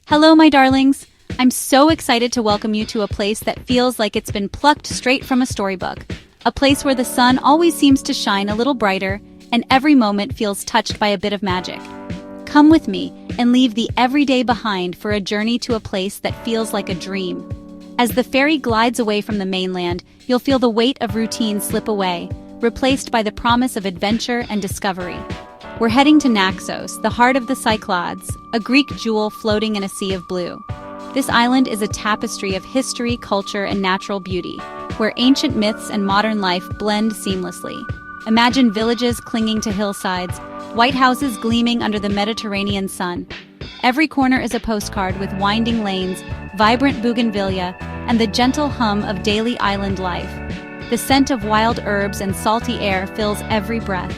Hello, my darlings! I'm so excited to welcome you to a place that feels like it's been plucked straight from a storybook. A place where the sun always seems to shine a little brighter, and every moment feels touched by a bit of magic. Come with me and leave the everyday behind for a journey to a place that feels like a dream. As the ferry glides away from the mainland, you'll feel the weight of routine slip away, replaced by the promise of adventure and discovery. We're heading to Naxos, the heart of the Cyclades, a Greek jewel floating in a sea of blue. This island is a tapestry of history, culture, and natural beauty, where ancient myths and modern life blend seamlessly. Imagine villages clinging to hillsides, white houses gleaming under the Mediterranean sun. Every corner is a postcard with winding lanes, vibrant bougainvillea, and the gentle hum of daily island life. The scent of wild herbs and salty air fills every breath.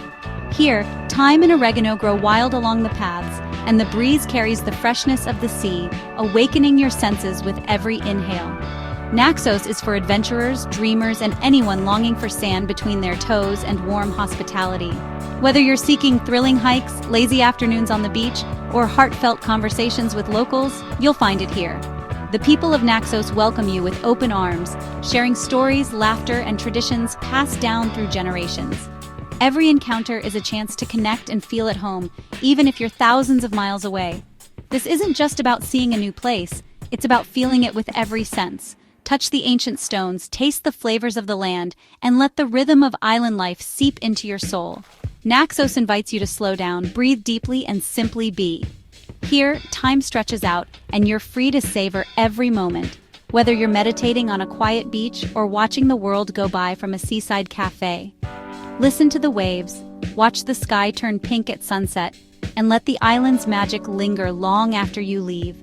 Here, thyme and oregano grow wild along the paths, and the breeze carries the freshness of the sea, awakening your senses with every inhale. Naxos is for adventurers, dreamers, and anyone longing for sand between their toes and warm hospitality. Whether you're seeking thrilling hikes, lazy afternoons on the beach, or heartfelt conversations with locals, you'll find it here. The people of Naxos welcome you with open arms, sharing stories, laughter, and traditions passed down through generations. Every encounter is a chance to connect and feel at home, even if you're thousands of miles away. This isn't just about seeing a new place, it's about feeling it with every sense. Touch the ancient stones, taste the flavors of the land, and let the rhythm of island life seep into your soul. Naxos invites you to slow down, breathe deeply, and simply be. Here, time stretches out, and you're free to savor every moment. Whether you're meditating on a quiet beach or watching the world go by from a seaside cafe. Listen to the waves, watch the sky turn pink at sunset, and let the island's magic linger long after you leave.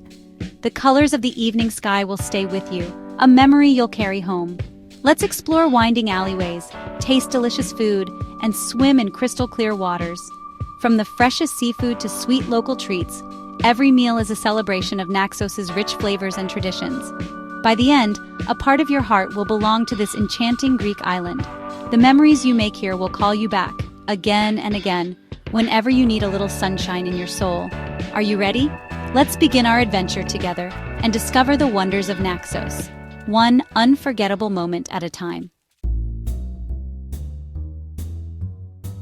The colors of the evening sky will stay with you, a memory you'll carry home. Let's explore winding alleyways, taste delicious food, and swim in crystal-clear waters. From the freshest seafood to sweet local treats, every meal is a celebration of Naxos's rich flavors and traditions. By the end, a part of your heart will belong to this enchanting Greek island. The memories you make here will call you back, again and again, whenever you need a little sunshine in your soul. Are you ready? Let's begin our adventure together and discover the wonders of Naxos, one unforgettable moment at a time.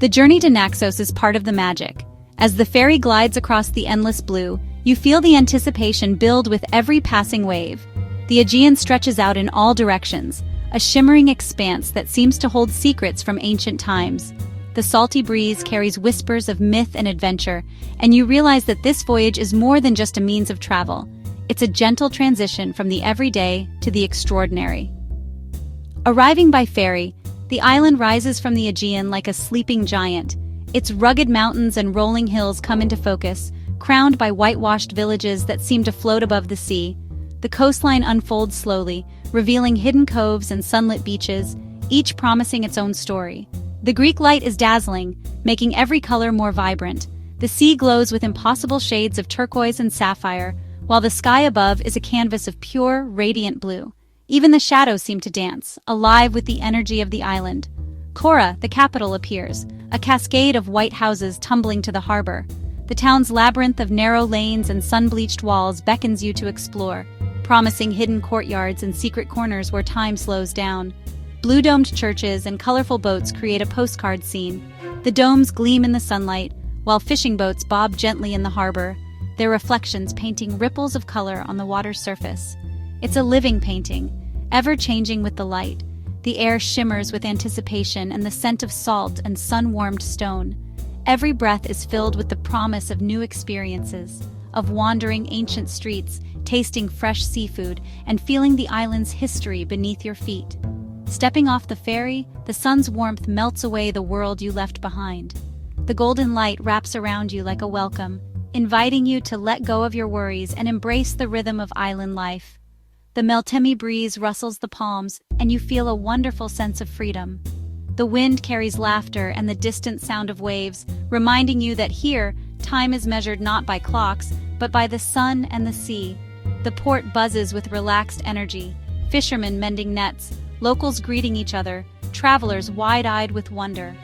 The journey to Naxos is part of the magic. As the ferry glides across the endless blue, you feel the anticipation build with every passing wave. The Aegean stretches out in all directions, a shimmering expanse that seems to hold secrets from ancient times. The salty breeze carries whispers of myth and adventure, and you realize that this voyage is more than just a means of travel. It's a gentle transition from the everyday to the extraordinary. Arriving by ferry, the island rises from the Aegean like a sleeping giant. Its rugged mountains and rolling hills come into focus, crowned by whitewashed villages that seem to float above the sea. The coastline unfolds slowly, revealing hidden coves and sunlit beaches, each promising its own story. The Greek light is dazzling, making every color more vibrant. The sea glows with impossible shades of turquoise and sapphire, while the sky above is a canvas of pure, radiant blue. Even the shadows seem to dance, alive with the energy of the island. Chora, the capital, appears, a cascade of white houses tumbling to the harbor. The town's labyrinth of narrow lanes and sun-bleached walls beckons you to explore, promising hidden courtyards and secret corners where time slows down. Blue-domed churches and colorful boats create a postcard scene. The domes gleam in the sunlight, while fishing boats bob gently in the harbor, their reflections painting ripples of color on the water's surface. It's a living painting, ever-changing with the light. The air shimmers with anticipation and the scent of salt and sun-warmed stone. Every breath is filled with the promise of new experiences, of wandering ancient streets, tasting fresh seafood, and feeling the island's history beneath your feet. Stepping off the ferry, the sun's warmth melts away the world you left behind. The golden light wraps around you like a welcome, inviting you to let go of your worries and embrace the rhythm of island life. The Meltemi breeze rustles the palms, and you feel a wonderful sense of freedom. The wind carries laughter and the distant sound of waves, reminding you that here, time is measured not by clocks, but by the sun and the sea. The port buzzes with relaxed energy, fishermen mending nets, locals greeting each other, travelers wide-eyed with wonder.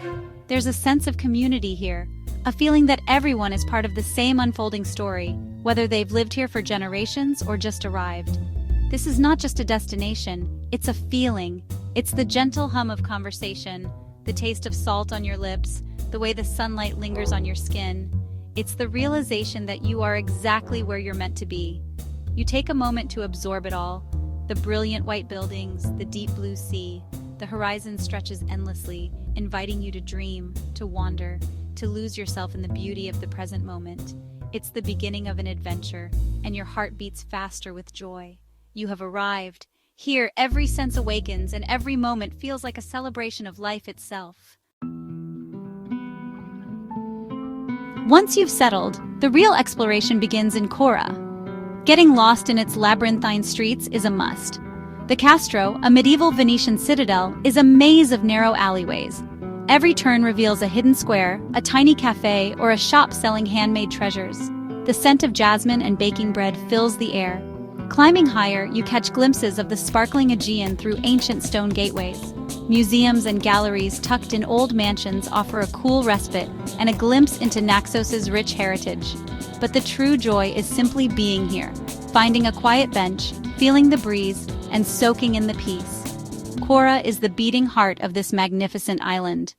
There's a sense of community here, a feeling that everyone is part of the same unfolding story, whether they've lived here for generations or just arrived. This is not just a destination, it's a feeling. It's the gentle hum of conversation, the taste of salt on your lips, the way the sunlight lingers on your skin. It's the realization that you are exactly where you're meant to be. You take a moment to absorb it all. The brilliant white buildings, the deep blue sea, the horizon stretches endlessly, inviting you to dream, to wander, to lose yourself in the beauty of the present moment. It's the beginning of an adventure, and your heart beats faster with joy. You have arrived. Here, every sense awakens, and every moment feels like a celebration of life itself. Once you've settled, the real exploration begins in Chora. Getting lost in its labyrinthine streets is a must. The Castro, a medieval Venetian citadel, is a maze of narrow alleyways. Every turn reveals a hidden square, a tiny cafe, or a shop selling handmade treasures. The scent of jasmine and baking bread fills the air. Climbing higher, you catch glimpses of the sparkling Aegean through ancient stone gateways. Museums and galleries tucked in old mansions offer a cool respite and a glimpse into Naxos's rich heritage. But the true joy is simply being here, finding a quiet bench, feeling the breeze, and soaking in the peace. Chora is the beating heart of this magnificent island.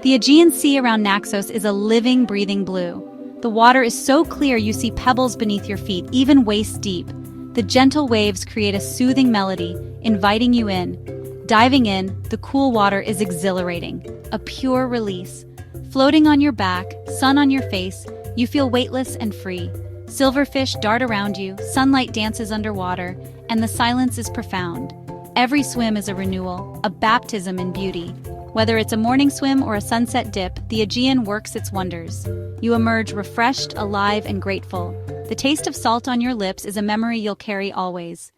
The Aegean Sea around Naxos is a living, breathing blue. The water is so clear you see pebbles beneath your feet, even waist deep. The gentle waves create a soothing melody, inviting you in. Diving in, the cool water is exhilarating, a pure release. Floating on your back, sun on your face, you feel weightless and free. Silverfish dart around you, sunlight dances underwater, and the silence is profound. Every swim is a renewal, a baptism in beauty. Whether it's a morning swim or a sunset dip, the Aegean works its wonders. You emerge refreshed, alive, and grateful. The taste of salt on your lips is a memory you'll carry always.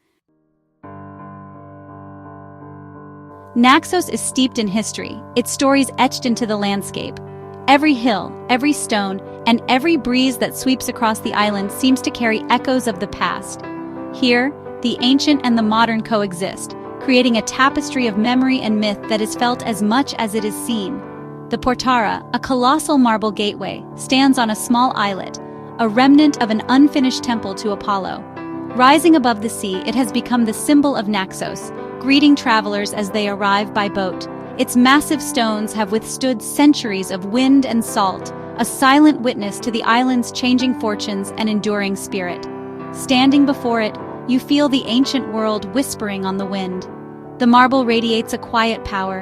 Naxos is steeped in history, its stories etched into the landscape. Every hill, every stone, and every breeze that sweeps across the island seems to carry echoes of the past. Here, the ancient and the modern coexist, creating a tapestry of memory and myth that is felt as much as it is seen. The Portara, a colossal marble gateway, stands on a small islet, a remnant of an unfinished temple to Apollo. Rising above the sea, it has become the symbol of Naxos, greeting travelers as they arrive by boat. Its massive stones have withstood centuries of wind and salt, a silent witness to the island's changing fortunes and enduring spirit. Standing before it, you feel the ancient world whispering on the wind. The marble radiates a quiet power,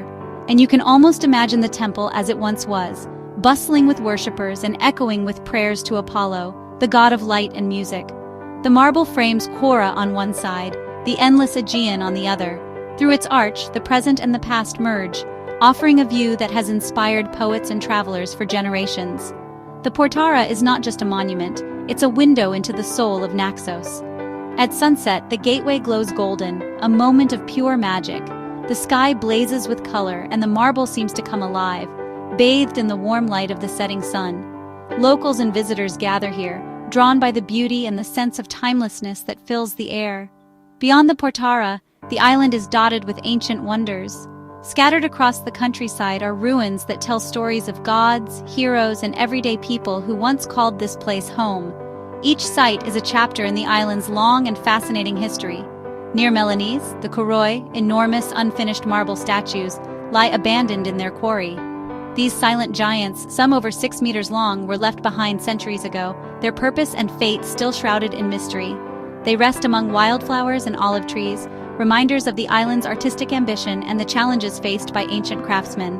and you can almost imagine the temple as it once was, bustling with worshippers and echoing with prayers to Apollo, the god of light and music. The marble frames Chora on one side, the endless Aegean on the other. Through its arch, the present and the past merge, offering a view that has inspired poets and travelers for generations. The Portara is not just a monument, it's a window into the soul of Naxos. At sunset, the gateway glows golden, a moment of pure magic. The sky blazes with color, and the marble seems to come alive, bathed in the warm light of the setting sun. Locals and visitors gather here, drawn by the beauty and the sense of timelessness that fills the air. Beyond the Portara, the island is dotted with ancient wonders. Scattered across the countryside are ruins that tell stories of gods, heroes, and everyday people who once called this place home. Each site is a chapter in the island's long and fascinating history. Near Melanes, the Koroi, enormous unfinished marble statues, lie abandoned in their quarry. These silent giants, some over 6 meters long, were left behind centuries ago, their purpose and fate still shrouded in mystery. They rest among wildflowers and olive trees, reminders of the island's artistic ambition and the challenges faced by ancient craftsmen.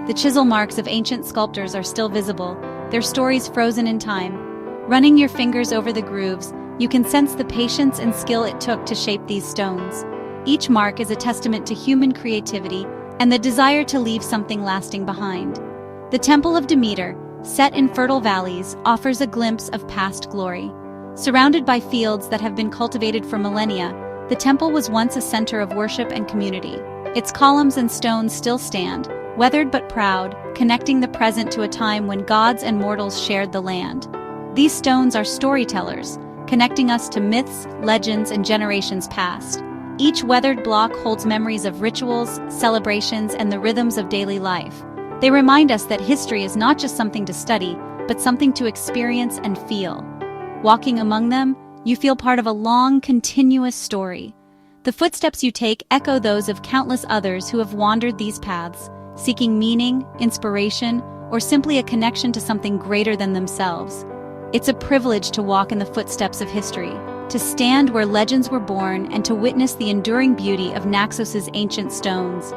The chisel marks of ancient sculptors are still visible, their stories frozen in time. Running your fingers over the grooves, you can sense the patience and skill it took to shape these stones. Each mark is a testament to human creativity and the desire to leave something lasting behind. The Temple of Demeter, set in fertile valleys, offers a glimpse of past glory. Surrounded by fields that have been cultivated for millennia, the temple was once a center of worship and community. Its columns and stones still stand, weathered but proud, connecting the present to a time when gods and mortals shared the land. These stones are storytellers, connecting us to myths, legends, and generations past. Each weathered block holds memories of rituals, celebrations, and the rhythms of daily life. They remind us that history is not just something to study, but something to experience and feel. Walking among them, you feel part of a long, continuous story. The footsteps you take echo those of countless others who have wandered these paths, seeking meaning, inspiration, or simply a connection to something greater than themselves. It's a privilege to walk in the footsteps of history, to stand where legends were born, and to witness the enduring beauty of Naxos's ancient stones.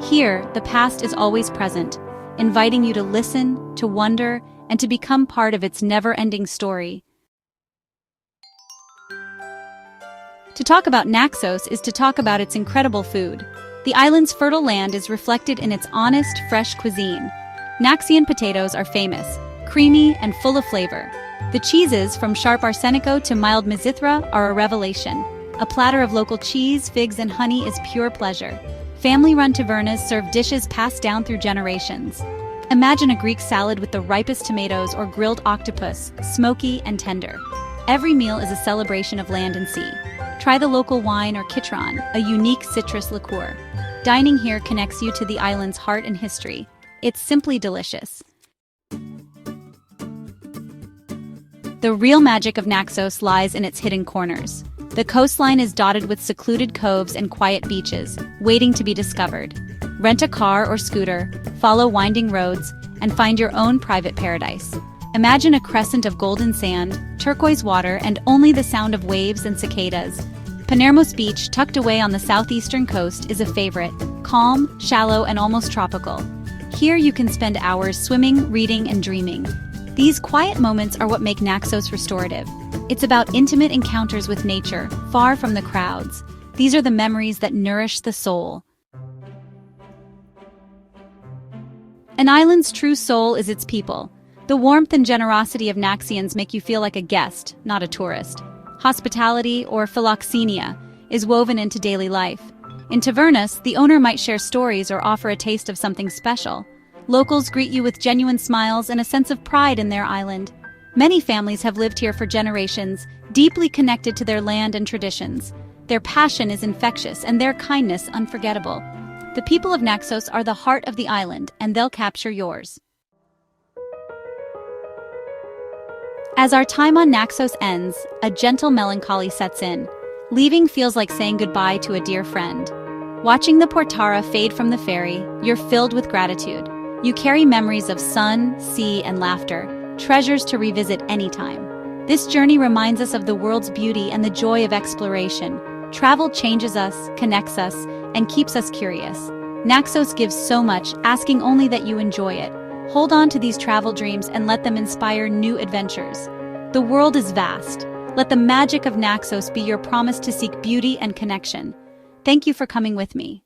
Here, the past is always present, inviting you to listen, to wonder, and to become part of its never-ending story. To talk about Naxos is to talk about its incredible food. The island's fertile land is reflected in its honest, fresh cuisine. Naxian potatoes are famous, creamy and full of flavor. The cheeses, from sharp arsenico to mild mizithra, are a revelation. A platter of local cheese, figs, and honey is pure pleasure. Family-run tavernas serve dishes passed down through generations. Imagine a Greek salad with the ripest tomatoes or grilled octopus, smoky and tender. Every meal is a celebration of land and sea. Try the local wine or kitron, a unique citrus liqueur. Dining here connects you to the island's heart and history. It's simply delicious. The real magic of Naxos lies in its hidden corners. The coastline is dotted with secluded coves and quiet beaches, waiting to be discovered. Rent a car or scooter, follow winding roads, and find your own private paradise. Imagine a crescent of golden sand, turquoise water, and only the sound of waves and cicadas. Panermos Beach, tucked away on the southeastern coast, is a favorite, calm, shallow, and almost tropical. Here you can spend hours swimming, reading, and dreaming. These quiet moments are what make Naxos restorative. It's about intimate encounters with nature, far from the crowds. These are the memories that nourish the soul. An island's true soul is its people. The warmth and generosity of Naxians make you feel like a guest, not a tourist. Hospitality, or philoxenia, is woven into daily life. In tavernas, the owner might share stories or offer a taste of something special. Locals greet you with genuine smiles and a sense of pride in their island. Many families have lived here for generations, deeply connected to their land and traditions. Their passion is infectious and their kindness unforgettable. The people of Naxos are the heart of the island, and they'll capture yours. As our time on Naxos ends, a gentle melancholy sets in. Leaving feels like saying goodbye to a dear friend. Watching the Portara fade from the ferry, you're filled with gratitude. You carry memories of sun, sea, and laughter, treasures to revisit anytime. This journey reminds us of the world's beauty and the joy of exploration. Travel changes us, connects us, and keeps us curious. Naxos gives so much, asking only that you enjoy it. Hold on to these travel dreams and let them inspire new adventures. The world is vast. Let the magic of Naxos be your promise to seek beauty and connection. Thank you for coming with me.